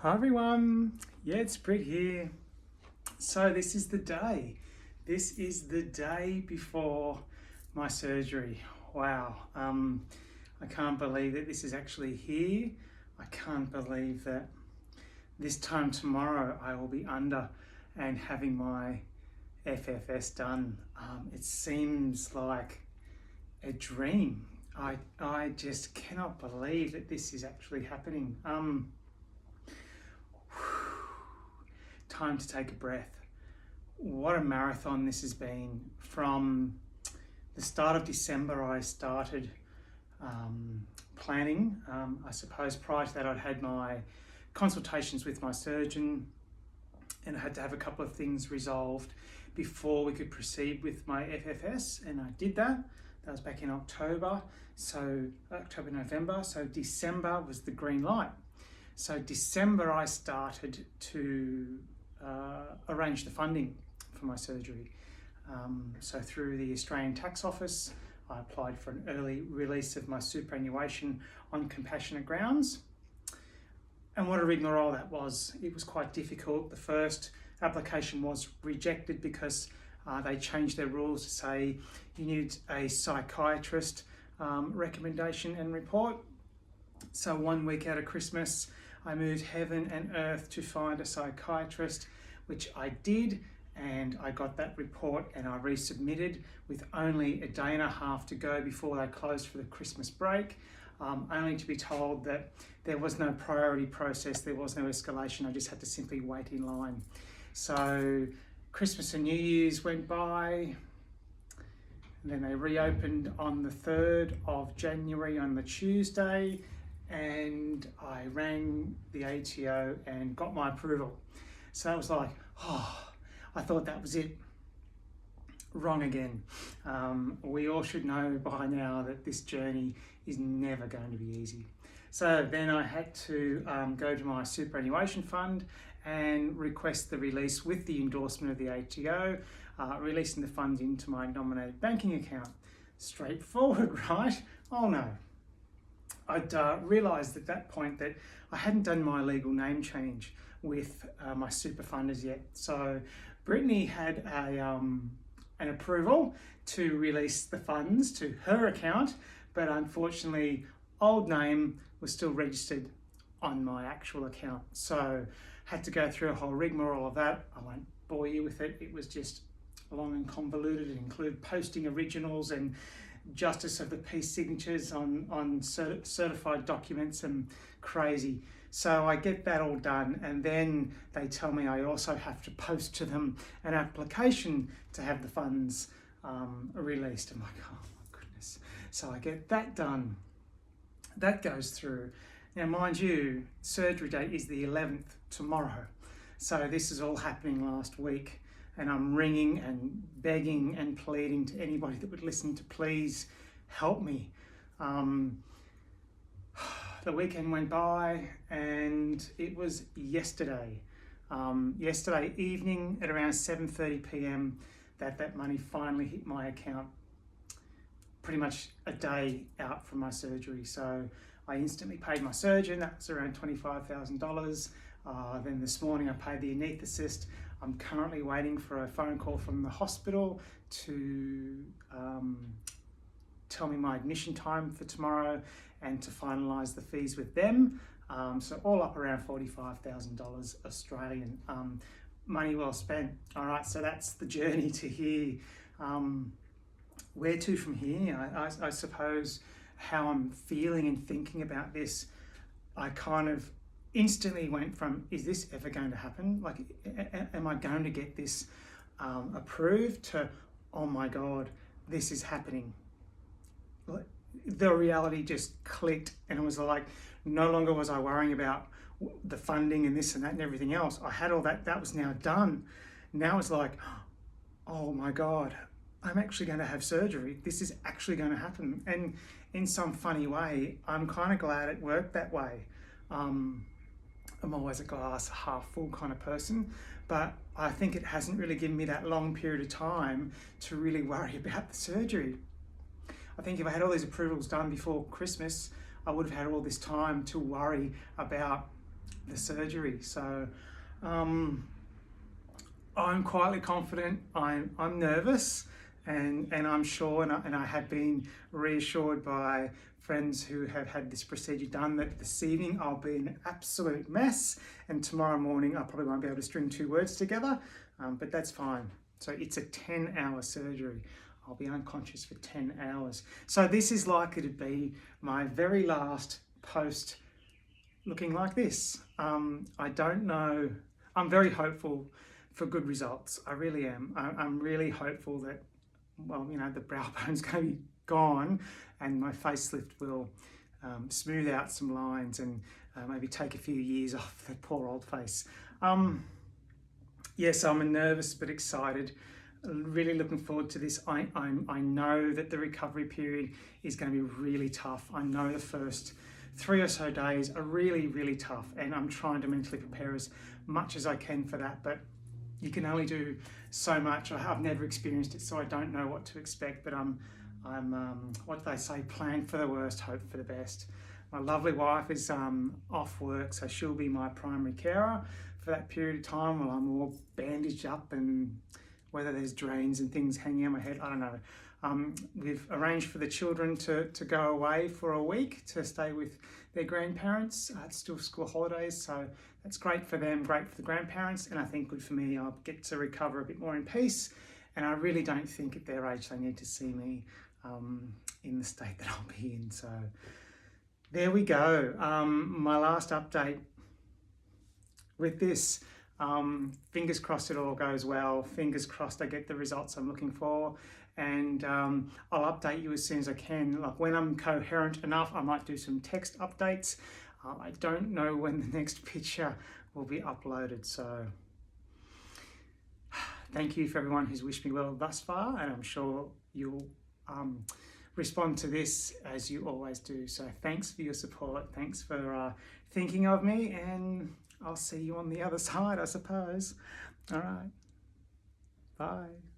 Hi everyone, yeah, it's Britt here. So this is the day. This is the day before my surgery. Wow, I can't believe that this is actually here. I can't believe that this time tomorrow I will be under and having my FFS done. It seems like a dream. I just cannot believe that this is actually happening. Time to take a breath. What a marathon this has been. From the start of December, I started planning. I suppose prior to that, I'd had my consultations with my surgeon and I had to have a couple of things resolved before we could proceed with my FFS, and I did that. That was back in October, November. So December was the green light. So December, I started to arrange the funding for my surgery. So through the Australian Tax Office, I applied for an early release of my superannuation on compassionate grounds. And what a rigmarole that was. It was quite difficult. The first application was rejected because they changed their rules to say you need a psychiatrist recommendation and report. So 1 week out of Christmas, I moved heaven and earth to find a psychiatrist, which I did, and I got that report and I resubmitted with only a day and a half to go before they closed for the Christmas break, only to be told that there was no priority process, there was no escalation, I just had to simply wait in line. So Christmas and New Year's went by, and then they reopened on the 3rd of January on the Tuesday, and I rang the ATO and got my approval. So it was like, I thought that was it. Wrong again. We all should know by now that this journey is never going to be easy. So then I had to go to my superannuation fund and request the release with the endorsement of the ATO, releasing the funds into my nominated banking account. Straightforward, right? Oh no. I'd realised at that point that I hadn't done my legal name change with my super funders yet. So Brittany had an approval to release the funds to her account, but unfortunately old name was still registered on my actual account. So had to go through a whole rigmarole of that. I won't bore you with it. It was just long and convoluted. It included posting originals and justice of the peace signatures on certified documents and crazy. So I get that all done, and then they tell me I also have to post to them an application to have the funds released. I'm like, oh my goodness. So I get that done. That goes through. Now, mind you, surgery date is the 11th, tomorrow. So this is all happening last week. And I'm ringing and begging and pleading to anybody that would listen to please help me. The weekend went by and it was yesterday. Yesterday evening at around 7:30 p.m. that money finally hit my account. Pretty much a day out from my surgery. So I instantly paid my surgeon. That was around $25,000. Then this morning I paid the anaesthetist. I'm currently waiting for a phone call from the hospital to tell me my admission time for tomorrow and to finalise the fees with them. So all up around $45,000 Australian. Money well spent. All right, so that's the journey to here. Where to from here? I suppose how I'm feeling and thinking about this, I kind of instantly went from, is this ever going to happen? Like, am I going to get this approved, to, oh my God, this is happening. The reality just clicked, and it was like, no longer was I worrying about the funding and this and that and everything else. I had all that, that was now done. Now it's like, oh my God, I'm actually going to have surgery. This is actually going to happen. And in some funny way, I'm kind of glad it worked that way. I'm always a glass half full kind of person, but I think it hasn't really given me that long period of time to really worry about the surgery. I think if I had all these approvals done before Christmas, I would have had all this time to worry about the surgery. So I'm quietly confident. I'm nervous, and I'm sure, and I have been reassured by friends who have had this procedure done that this evening I'll be an absolute mess, and tomorrow morning I probably won't be able to string 2 words together, but that's fine. So it's a 10-hour surgery. I'll be unconscious for 10 hours. So this is likely to be my very last post looking like this. I don't know. I'm very hopeful for good results. I really am. I'm really hopeful that, well, you know, the brow bone's going to be gone and my facelift will smooth out some lines and maybe take a few years off that poor old face. Yes, I'm nervous but excited. Really looking forward to this. I know that the recovery period is going to be really tough. I know the first 3 or so days are really, really tough, and I'm trying to mentally prepare as much as I can for that, but you can only do so much. I've never experienced it, so I don't know what to expect, but I'm what do they say, plan for the worst, hope for the best. My lovely wife is off work, so she'll be my primary carer for that period of time while I'm all bandaged up, and whether there's drains and things hanging on my head, I don't know. We've arranged for the children to go away for a week to stay with their grandparents. It's still school holidays, so that's great for them, great for the grandparents, and I think good for me. I'll get to recover a bit more in peace, and I really don't think at their age they need to see me in the state that I'll be in. So there we go. My last update with this. Fingers crossed it all goes well. Fingers crossed I get the results I'm looking for, and I'll update you as soon as I can. Like when I'm coherent enough, I might do some text updates. I don't know when the next picture will be uploaded, so thank you for everyone who's wished me well thus far, and I'm sure you'll respond to this as you always do. So thanks for your support. Thanks for thinking of me, and I'll see you on the other side, I suppose. All right. Bye.